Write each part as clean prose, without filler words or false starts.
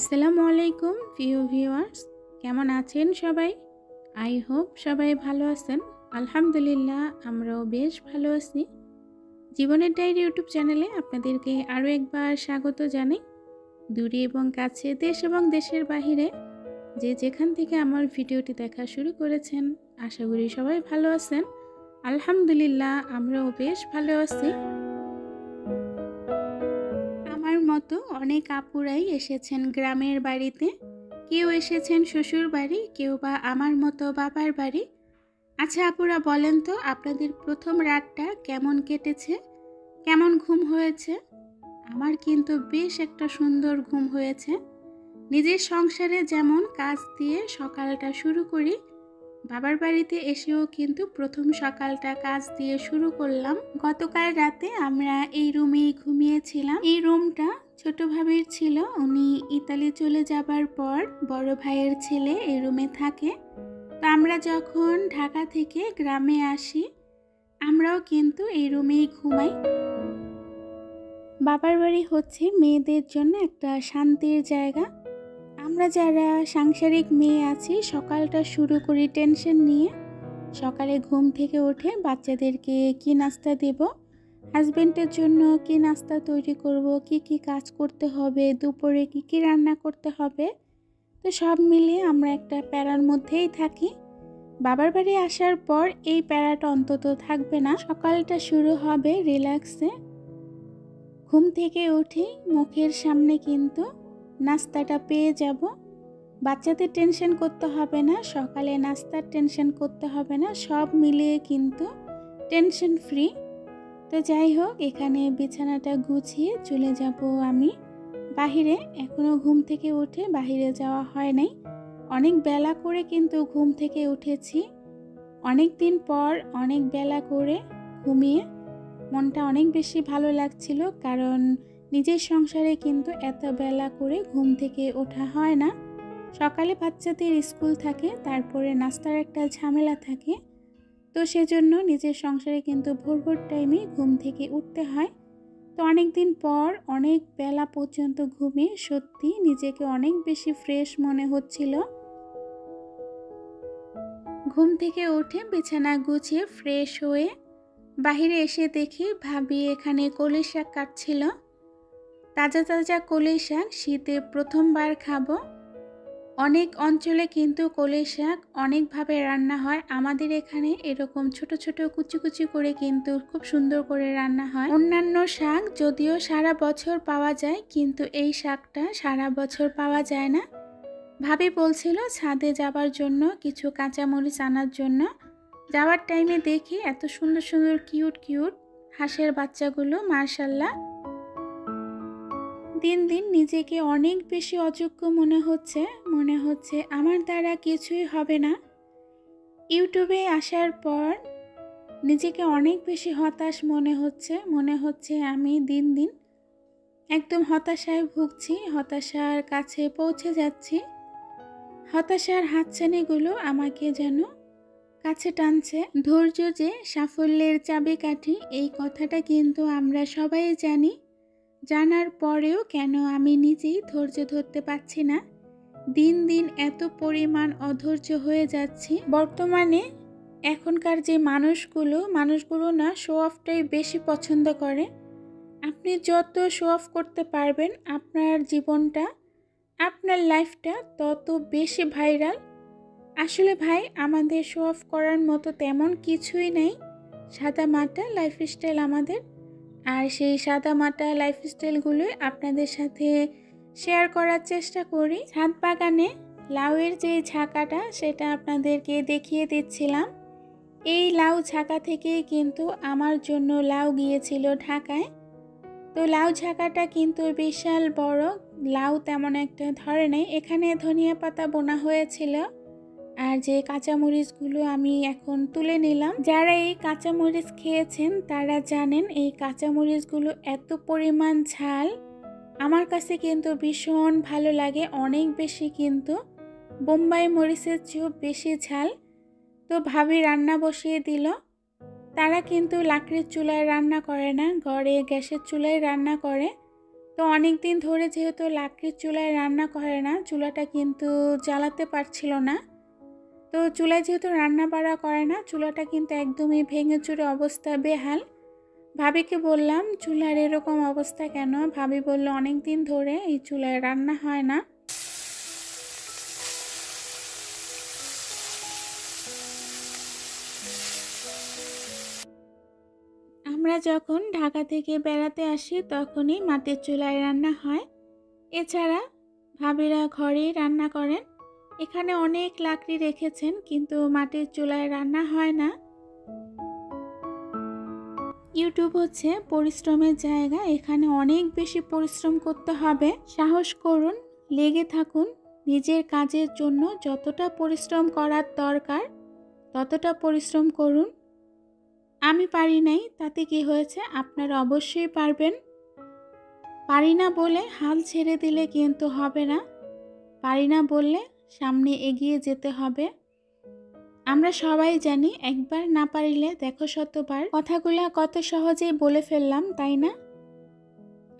আসসালামু আলাইকুম প্রিয় ভিউয়ার্স, কেমন আছেন সবাই? আই হোপ সবাই ভালো আছেন। আলহামদুলিল্লাহ, আমরাও বেশ ভালো আছি। জীবনের ডায়েরি ইউটিউব চ্যানেলে আপনাদেরকে আরও একবার স্বাগত জানাই। দূরে এবং কাছে, দেশ এবং দেশের বাহিরে যে যেখান থেকে আমার ভিডিওটি দেখা শুরু করেছেন, আশা করি সবাই ভালো আছেন। আলহামদুলিল্লাহ, আমরাও বেশ ভালো আছি। আমার মতো অনেক আপুরাই এসেছেন গ্রামের বাড়িতে, কেউ এসেছেন শ্বশুর বাড়ি, কেউ বা আমার মতো বাবার বাড়ি। আচ্ছা আপুরা, বলেন তো আপনাদের প্রথম রাতটা কেমন কেটেছে, কেমন ঘুম হয়েছে? আমার কিন্তু বেশ একটা সুন্দর ঘুম হয়েছে। নিজের সংসারে যেমন কাজ দিয়ে সকালটা শুরু করি, বাবার বাড়িতে এসেও কিন্তু প্রথম সকালটা কাজ দিয়ে শুরু করলাম। গতকাল রাতে আমরা এই রুমেই ঘুমিয়েছিলাম। এই রুমটা ছোট ভাবির ছিল, উনি ইতালি চলে যাবার পর বড় ভাইয়ের ছেলে এই রুমে থাকে। তো আমরা যখন ঢাকা থেকে গ্রামে আসি, আমরাও কিন্তু এই রুমেই ঘুমাই। বাবার বাড়ি হচ্ছে মেয়েদের জন্য একটা শান্তির জায়গা। আমরা যারা সাংসারিক মেয়ে আছি, সকালটা শুরু করি টেনশন নিয়ে। সকালে ঘুম থেকে উঠে বাচ্চাদেরকে কি নাস্তা দেব, হাজবেন্ডের জন্য কি নাস্তা তৈরি করব, কি কি কাজ করতে হবে, দুপুরে কি কি রান্না করতে হবে। তো সব মিলিয়ে আমরা একটা প্যারার মধ্যেই থাকি। বাবার বাড়ি আসার পর এই প্যারাটা অন্তত থাকবে না। সকালটা শুরু হবে রিল্যাক্সে। ঘুম থেকে উঠে মুখের সামনে কিন্তু নাস্তাটা পেয়ে যাব। বাচ্চাদের টেনশন করতে হবে না, সকালে নাস্তার টেনশন করতে হবে না, সব মিলিয়ে কিন্তু টেনশন ফ্রি। তো যাই হোক, এখানে বিছানাটা গুছিয়ে চলে যাব আমি বাহিরে। এখনও ঘুম থেকে উঠে বাহিরে যাওয়া হয় নাই। অনেক বেলা করে কিন্তু ঘুম থেকে উঠেছি। অনেক দিন পর অনেক বেলা করে ঘুমিয়ে মনটা অনেক বেশি ভালো লাগছিল, কারণ নিজের সংসারে কিন্তু এত বেলা করে ঘুম থেকে ওঠা হয় না। সকালে বাচ্চাদের স্কুল থাকে, তারপরে নাস্তার একটা ঝামেলা থাকে। তো সেজন্য নিজের সংসারে কিন্তু ভোর ভোর টাইমে ঘুম থেকে উঠতে হয়। তো অনেক দিন পর অনেক বেলা পর্যন্ত ঘুমিয়ে সত্যি নিজেকে অনেক বেশি ফ্রেশ মনে হচ্ছিল। ঘুম থেকে উঠে বিছানা গুছিয়ে ফ্রেশ হয়ে বাহিরে এসে দেখি ভাবি এখানে কলই শাক কাটছিল। তাজা তাজা কলই শাক শীতে প্রথমবার খাবো। অনেক অঞ্চলে কিন্তু কলই শাক অনেকভাবে রান্না হয়। আমাদের এখানে এরকম ছোট ছোট কুচি কুচি করে কিন্তু খুব সুন্দর করে রান্না হয়। অন্যান্য শাক যদিও সারা বছর পাওয়া যায়, কিন্তু এই শাকটা সারা বছর পাওয়া যায় না। ভাবি বলছিল ছাদে যাবার জন্য কিছু কাঁচামরিচ আনার জন্য। যাওয়ার টাইমে দেখি এত সুন্দর সুন্দর কিউট কিউট হাঁসের বাচ্চাগুলো, মাশাআল্লাহ। দিন দিন নিজেকে অনেক বেশি অযোগ্য মনে হচ্ছে আমার দ্বারা কিছুই হবে না। ইউটিউবে আসার পর নিজেকে অনেক বেশি হতাশ মনে হচ্ছে আমি দিন দিন একদম হতাশায় ভুগছি, হতাশার কাছে পৌঁছে যাচ্ছি। হতাশার হাতছানিগুলো আমাকে যেন কাছে টানছে। ধৈর্য যে সাফল্যের চাবিকাঠি, এই কথাটা কিন্তু আমরা সবাই জানি। জানার পরেও কেন আমি নিজেই ধৈর্য ধরতে পারছি না। দিন দিন এত পরিমাণ অধৈর্য হয়ে যাচ্ছি। বর্তমানে এখনকার যে মানুষগুলো না শো অফটাই বেশি পছন্দ করে। আপনি যত শো অফ করতে পারবেন আপনার জীবনটা, আপনার লাইফটা তত বেশি ভাইরাল। আসলে ভাই, আমাদের শো অফ করার মতো তেমন কিছুই নেই। সাদামাটা লাইফস্টাইল আমাদের, আর সেই সাদামাটা লাইফস্টাইলগুলোই আপনাদের সাথে শেয়ার করার চেষ্টা করি। ছাদ বাগানে লাউয়ের যে ঝাঁকাটা, সেটা আপনাদেরকে দেখিয়ে দিচ্ছিলাম। এই লাউ ঝাঁকা থেকেই কিন্তু আমার জন্য লাউ গিয়েছিল ঢাকায়। তো লাউ ঝাঁকাটা কিন্তু বিশাল বড়, লাউ তেমন একটা ধরে নেই। এখানে ধনিয়া পাতা বোনা হয়েছিল, আর যে কাঁচামরিচগুলো আমি এখন তুলে নিলাম। যারা এই কাঁচামরিচ খেয়েছেন তারা জানেন এই কাঁচামরিচগুলো এত পরিমাণ ঝাল। আমার কাছে কিন্তু ভীষণ ভালো লাগে, অনেক বেশি, কিন্তু বোম্বাই মরিচের চেয়েও বেশি ঝাল। তো ভাবি রান্না বসিয়ে দিল। তারা কিন্তু লাকড়ির চুলায় রান্না করে না, ঘরে গ্যাসের চুলায় রান্না করে। তো অনেক দিন ধরে যেহেতু লাকড়ির চুলায় রান্না করে না, চুলাটা কিন্তু জ্বালাতে পারছিল না। তো চুলায় যেহেতু রান্না বাড়া করে না, চুলাটা কিন্তু একদমই ভেঙে চুরে অবস্থা বেহাল। ভাবিকে বললাম চুলার এরকম অবস্থা কেন? ভাবি বলল অনেক দিন ধরে এই চুলায় রান্না হয় না। আমরা যখন ঢাকা থেকে বেড়াতে আসি তখনই মাটির চুলায় রান্না হয়। এছাড়া ভাবিরা ঘরেই রান্না করেন। এখানে অনেক লাকড়ি রেখেছেন কিন্তু মাটির চুলায় রান্না হয় না। ইউটিউব হচ্ছে পরিশ্রমের জায়গা, এখানে অনেক বেশি পরিশ্রম করতে হবে। সাহস করুন, লেগে থাকুন, নিজের কাজের জন্য যতটা পরিশ্রম করার দরকার ততটা পরিশ্রম করুন। আমি পারি নাই, তাতে কি হয়েছে? আপনারা অবশ্যই পারবেন। পারি না বলে হাল ছেড়ে দিলে কিন্তু হবে না, পারি না বললে সামনে এগিয়ে যেতে হবে। আমরা সবাই জানি একবার না পারিলে দেখো শতবার। কথাগুলো কত সহজেই বলে ফেললাম, তাই না?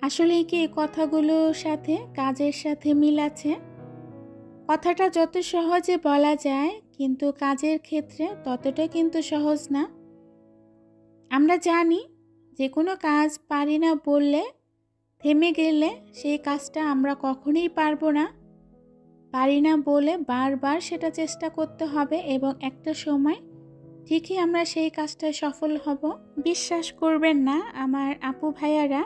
আসলে কি এই কথাগুলোর সাথে কাজের সাথে মিল আছে? কথাটা যত সহজে বলা যায় কিন্তু কাজের ক্ষেত্রে ততটা কিন্তু সহজ না। আমরা জানি যে কোনো কাজ পারি না বললে, থেমে গেলে সেই কাজটা আমরা কখনোই পারবো না। পারি না বলে বারবার সেটা চেষ্টা করতে হবে এবং একটা সময় ঠিকই আমরা সেই কাজটায় সফল হব। বিশ্বাস করবেন না আমার আপু ভাইয়ারা,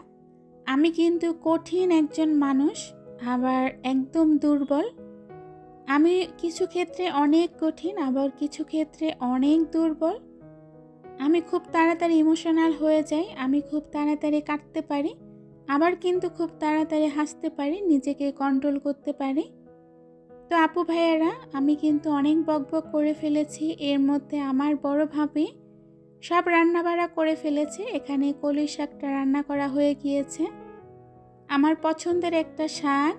আমি কিন্তু কঠিন একজন মানুষ, আবার একদম দুর্বল। আমি কিছু ক্ষেত্রে অনেক কঠিন, আবার কিছু ক্ষেত্রে অনেক দুর্বল। আমি খুব তাড়াতাড়ি ইমোশনাল হয়ে যাই, আমি খুব তাড়াতাড়ি কাঁদতে পারি, আবার কিন্তু খুব তাড়াতাড়ি হাসতে পারি, নিজেকে কন্ট্রোল করতে পারি। তো আপু ভাইয়ারা, আমি কিন্তু অনেক বকবক করে ফেলেছি। এর মধ্যে আমার বড় ভাবি সব রান্নাবাড়া করে ফেলেছে। এখানে কলই শাকটা রান্না করা হয়ে গিয়েছে, আমার পছন্দের একটা শাক।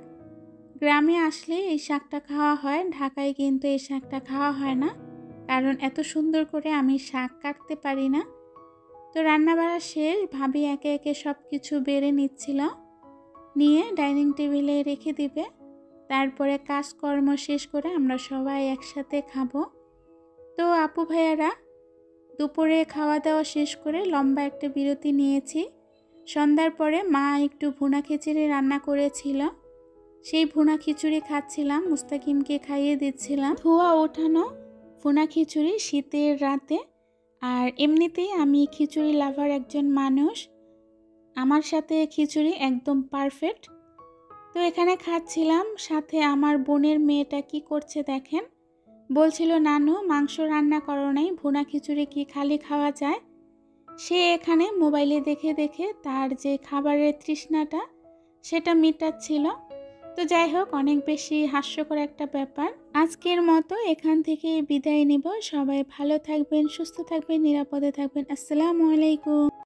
গ্রামে আসলে এই শাকটা খাওয়া হয়, ঢাকায় কিন্তু এই শাকটা খাওয়া হয় না, কারণ এত সুন্দর করে আমি শাক কাটতে পারি না। তো রান্নাবাড়া শেষ, ভাবি একে একে সব কিছু বেড়ে নিচ্ছিল, নিয়ে ডাইনিং টেবিলে রেখে দিবে। তারপরে কাজকর্ম শেষ করে আমরা সবাই একসাথে খাবো। তো আপু ভাইয়ারা, দুপুরে খাওয়া দাওয়া শেষ করে লম্বা একটা বিরতি নিয়েছি। সন্ধ্যার পরে মা একটু ভুনা খিচুড়ি রান্না করেছিল, সেই ভুনা খিচুড়ি খাচ্ছিলাম, মুস্তাকিমকে খাইয়ে দিচ্ছিলাম। ধোয়া ওঠানো ভুনা খিচুড়ি শীতের রাতে। আর এমনিতেই আমি খিচুড়ি লাভার একজন মানুষ, আমার সাথে খিচুড়ি একদম পারফেক্ট। তো এখানে খাচ্ছিলাম, সাথে আমার বোনের মেয়েটা কি করছে দেখেন। বলছিল নানু মাংস রান্না করো নাই, ভুনা খিচুড়ি কি খালি খাওয়া যায়? সে এখানে মোবাইলে দেখে দেখে তার যে খাবারের তৃষ্ণাটা সেটা মেটাচ্ছিল। তো যাই হোক, অনেক বেশি হাস্যকর একটা ব্যাপার। আজকের মতো এখান থেকে বিদায় নিব। সবাই ভালো থাকবেন, সুস্থ থাকবেন, নিরাপদে থাকবেন। আসসালামু আলাইকুম।